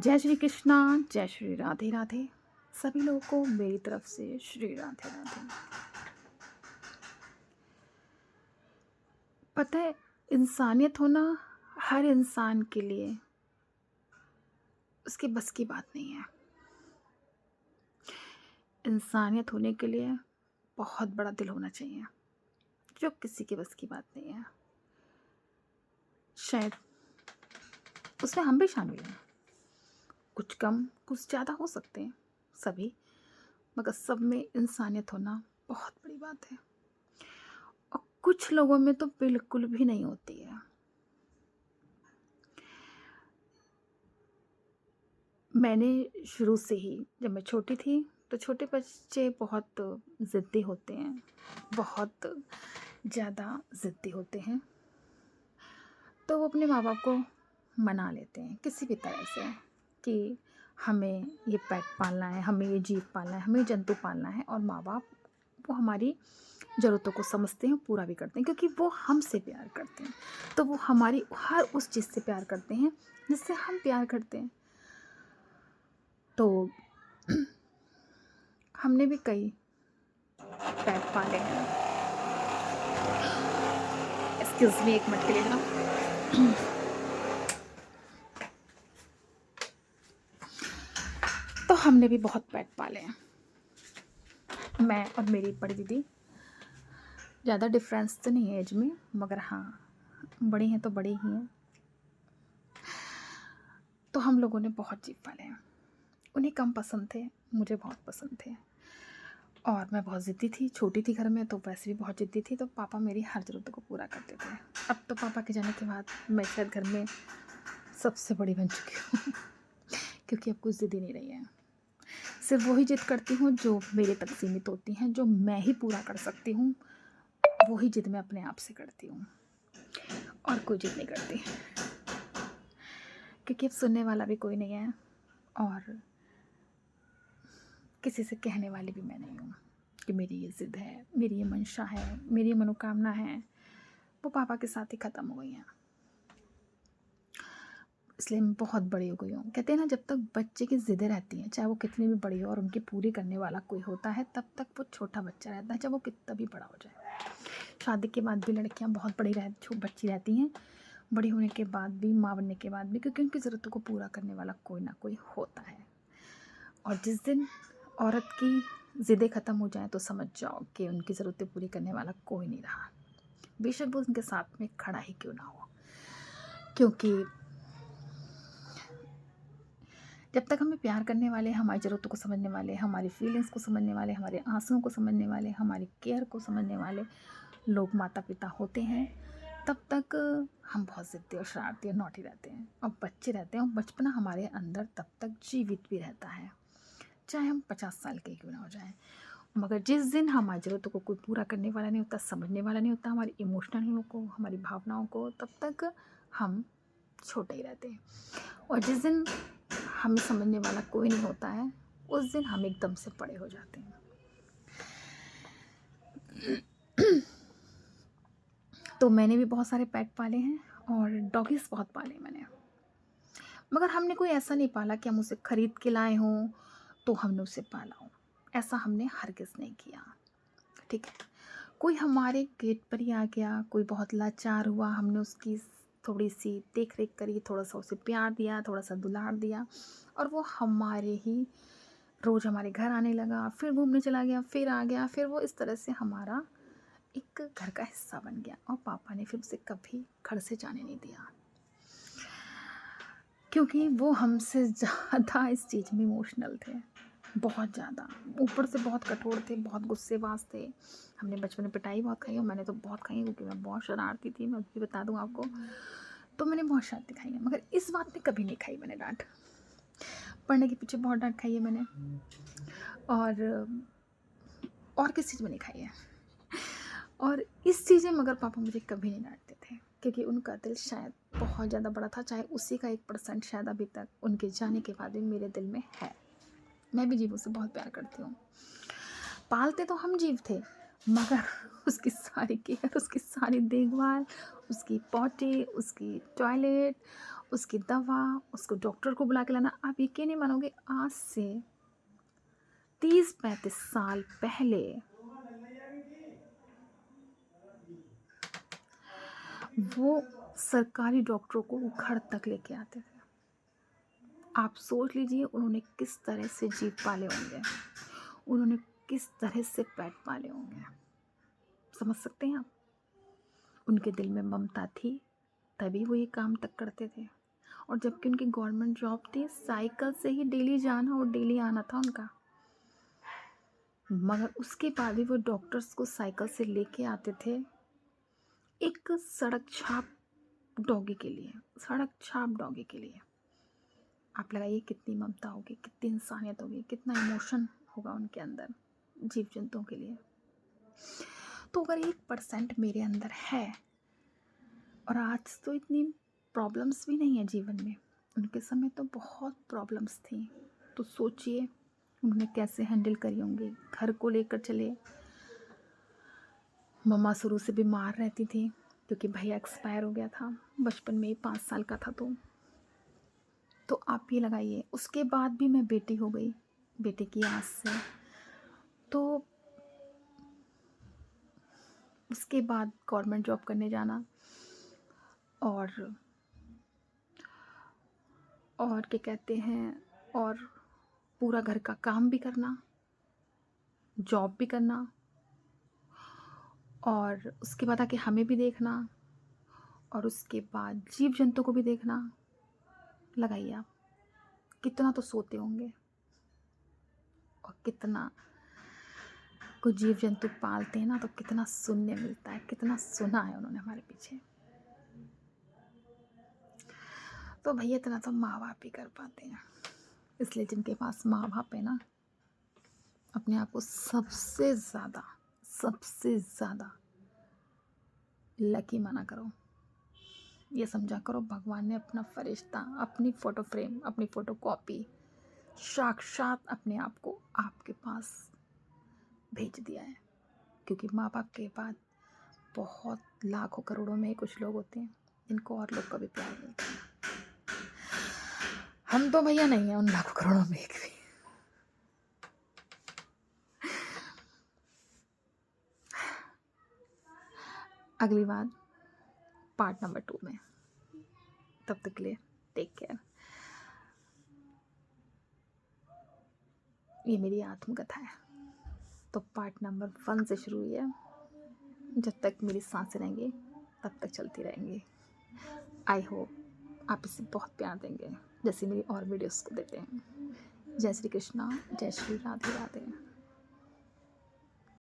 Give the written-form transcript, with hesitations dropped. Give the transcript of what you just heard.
जय श्री कृष्णा, जय श्री राधे राधे। सभी लोगों को मेरी तरफ से श्री राधे राधे। पता है, इंसानियत होना हर इंसान के लिए उसके बस की बात नहीं है। इंसानियत होने के लिए बहुत बड़ा दिल होना चाहिए, जो किसी के बस की बात नहीं है। शायद उसमें हम भी शामिल हैं, कुछ कम कुछ ज़्यादा हो सकते हैं सभी, मगर सब में इंसानियत होना बहुत बड़ी बात है। और कुछ लोगों में तो बिल्कुल भी नहीं होती है। मैंने शुरू से ही, जब मैं छोटी थी तो छोटे बच्चे बहुत ज़िद्दी होते हैं, बहुत ज़्यादा ज़िद्दी होते हैं। तो वो अपने माँ बाप को मना लेते हैं किसी भी तरह से कि हमें ये पेट पालना है, हमें ये जीव पालना है, हमें ये जंतु पालना है। और माँ बाप वो हमारी ज़रूरतों को समझते हैं, पूरा भी करते हैं, क्योंकि वो हमसे प्यार करते हैं। तो वो हमारी हर उस चीज़ से प्यार करते हैं जिससे हम प्यार करते हैं। तो हमने भी कई पेट पाले हैं। एक्सक्यूज़ मी, एक मिनट के लिए ना। तो हमने भी बहुत पेट पाले हैं, मैं और मेरी बड़ी दीदी। ज़्यादा डिफरेंस तो नहीं है एज में, मगर हाँ, बड़ी हैं तो बड़ी ही हैं। तो हम लोगों ने बहुत जीव पाले हैं। उन्हें कम पसंद थे, मुझे बहुत पसंद थे। और मैं बहुत ज़िद्दी थी, छोटी थी घर में, तो वैसे भी बहुत ज़िद्दी थी। तो पापा मेरी हर ज़रूरत को पूरा करते थे। अब तो पापा के जाने के बाद मैं शायद घर में सबसे बड़ी बन चुकी हूँ क्योंकि अब कुछ ज़िद ही नहीं रही है। सिर्फ वही ज़िद करती हूँ जो मेरे तक सीमित होती हैं, जो मैं ही पूरा कर सकती हूँ। वही ज़िद मैं अपने आप से करती हूँ और कोई ज़िद नहीं करती, क्योंकि अब सुनने वाला भी कोई नहीं है और किसी से कहने वाली भी मैं नहीं हूँ कि मेरी ये ज़िद है, मेरी ये मंशा है, मेरी ये मनोकामना है। वो पापा के साथ ही ख़त्म हो गई हैं, इसलिए मैं बहुत बड़ी हो गई हूँ। कहते हैं ना, जब तक बच्चे की ज़िदें रहती हैं, चाहे वो कितनी भी बड़ी हो और उनकी पूरी करने वाला कोई होता है, तब तक वो छोटा बच्चा रहता है, चाहे वो कितना भी बड़ा हो जाए। शादी के बाद भी लड़कियाँ बहुत बड़ी बच्ची रहती हैं, बड़ी होने के बाद भी, माँ बनने के बाद भी, क्योंकि उनकी ज़रूरतों को पूरा करने वाला कोई ना कोई होता है। और जिस दिन औरत की ज़िदें ख़त्म हो जाएँ तो समझ जाओ कि उनकी ज़रूरतें पूरी करने वाला कोई नहीं रहा, बेशक वो उनके साथ में खड़ा ही क्यों ना हो। क्योंकि जब तक हमें प्यार करने वाले, हमारी ज़रूरतों को समझने वाले, हमारी फीलिंग्स को समझने वाले, हमारे आंसुओं को समझने वाले, हमारी केयर को समझने वाले लोग माता पिता होते हैं, तब तक हम बहुत ज़िद्दी और शरारती और नॉटी रहते हैं और बच्चे रहते हैं। और बचपना हमारे अंदर तब तक जीवित भी रहता है, चाहे हम 50 साल के क्यों ना हो जाएं। मगर जिस दिन हमारी ज़रूरतों को कोई पूरा करने वाला नहीं होता, समझने वाला नहीं होता, हमारी इमोशनल को, हमारी भावनाओं को, तब तक हम छोटे ही रहते हैं। और जिस दिन हमें समझने वाला कोई नहीं होता है, उस दिन हम एकदम से बड़े हो जाते हैं। तो मैंने भी बहुत सारे पेट पाले हैं और डॉगीज़ बहुत पाले मैंने, मगर हमने कोई ऐसा नहीं पाला कि हम उसे ख़रीद के लाए हों तो हमने उसे पाला हो। ऐसा हमने हरगिज़ नहीं किया, ठीक है। कोई हमारे गेट पर ही आ गया, कोई बहुत लाचार हुआ, हमने उसकी थोड़ी सी देख रेख करी, थोड़ा सा उसे प्यार दिया, थोड़ा सा दुलार दिया, और वो हमारे ही रोज़ हमारे घर आने लगा, फिर घूमने चला गया, फिर आ गया, फिर वो इस तरह से हमारा एक घर का हिस्सा बन गया। और पापा ने फिर उसे कभी घर से जाने नहीं दिया, क्योंकि वो हमसे ज़्यादा इस चीज़ में इमोशनल थे, बहुत ज़्यादा। ऊपर से बहुत कठोर थे, बहुत गुस्सेबाज थे। हमने बचपन में पिटाई बहुत खाई, और मैंने तो बहुत खाई, क्योंकि मैं बहुत शरारती थी। मैं भी बता दूँ आपको, तो मैंने बहुत शरारती खाई है, मगर इस बात में कभी नहीं खाई मैंने डांट। पढ़ने के पीछे बहुत डांट खाई है मैंने, और किस चीज़ में नहीं खाई है। और इस चीज़ में मगर पापा मुझे कभी नहीं डांटते थे, क्योंकि उनका दिल शायद बहुत ज़्यादा बड़ा था। चाहे उसी का 1% शायद अभी तक उनके जाने के बाद भी मेरे दिल में है। मैं भी जीवों से बहुत प्यार करती हूँ। पालते तो हम जीव थे, मगर उसकी सारी केयर, उसकी सारी देखभाल, उसकी पॉटी, उसकी टॉयलेट उसकी दवा, उसको डॉक्टर को बुला के लाना। आप यकीन नहीं मानोगे, आज से 30-35 साल पहले वो सरकारी डॉक्टरों को घर तक लेके आते थे। आप सोच लीजिए उन्होंने किस तरह से जीव पाले होंगे, उन्होंने किस तरह से पेट पाले होंगे। समझ सकते हैं आप? उनके दिल में ममता थी, तभी वो ये काम तक करते थे। और जबकि उनकी गवर्नमेंट जॉब थी, साइकिल से ही डेली जाना और डेली आना था उनका, मगर उसके बाद भी वो डॉक्टर्स को साइकिल से लेके आते थे, एक सड़क छाप डॉगी के लिए, सड़क छाप डॉगी के लिए। आप लगाइए कितनी ममता होगी, कितनी इंसानियत होगी, कितना इमोशन होगा उनके अंदर जीव जंतुओं के लिए। तो अगर 1% मेरे अंदर है, और आज तो इतनी प्रॉब्लम्स भी नहीं है जीवन में, उनके समय तो बहुत प्रॉब्लम्स थी, तो सोचिए उन्होंने कैसे हैंडल करी होंगी। घर को लेकर चले, मम्मा शुरू से बीमार रहती थी क्योंकि भैया एक्सपायर हो गया था बचपन में ही, 5 साल का था। तो आप ये लगाइए, उसके बाद भी मैं बेटी हो गई, बेटे की आस से। तो उसके बाद गवर्नमेंट जॉब करने जाना, और क्या कहते हैं, और पूरा घर का काम भी करना, जॉब भी करना, और उसके बाद आके हमें भी देखना, और उसके बाद जीव जंतु को भी देखना। लगाइए आप कितना तो सोते होंगे, और कितना कुछ जीव जंतु पालते हैं ना, तो कितना सुनने मिलता है, कितना सुना है उन्होंने हमारे पीछे। तो भैया इतना तो माँ बाप ही कर पाते हैं। इसलिए जिनके पास माँ बाप है ना, अपने आप को सबसे ज़्यादा लकी माना करो। ये समझा करो भगवान ने अपना फरिश्ता, अपनी फ़ोटो फ्रेम, अपनी फ़ोटो कॉपी साक्षात अपने आप को आपके पास भेज दिया है। क्योंकि माँ बाप के बाद बहुत लाखों करोड़ों में ही कुछ लोग होते हैं जिनको और लोग का भी प्यार मिलता है। हम तो भैया नहीं है उन लाखों करोड़ों में एक भी। अगली बार पार्ट नंबर 2 में। तब तक के लिए टेक केयर। ये मेरी आत्मकथा है, तो पार्ट नंबर 1 से शुरू हुई है। जब तक मेरी सांसें रहेंगी तब तक चलती रहेंगी। आई होप आप इसे बहुत प्यार देंगे, जैसे मेरी और वीडियोस को देते हैं। जय श्री कृष्णा, जय श्री राधे राधे।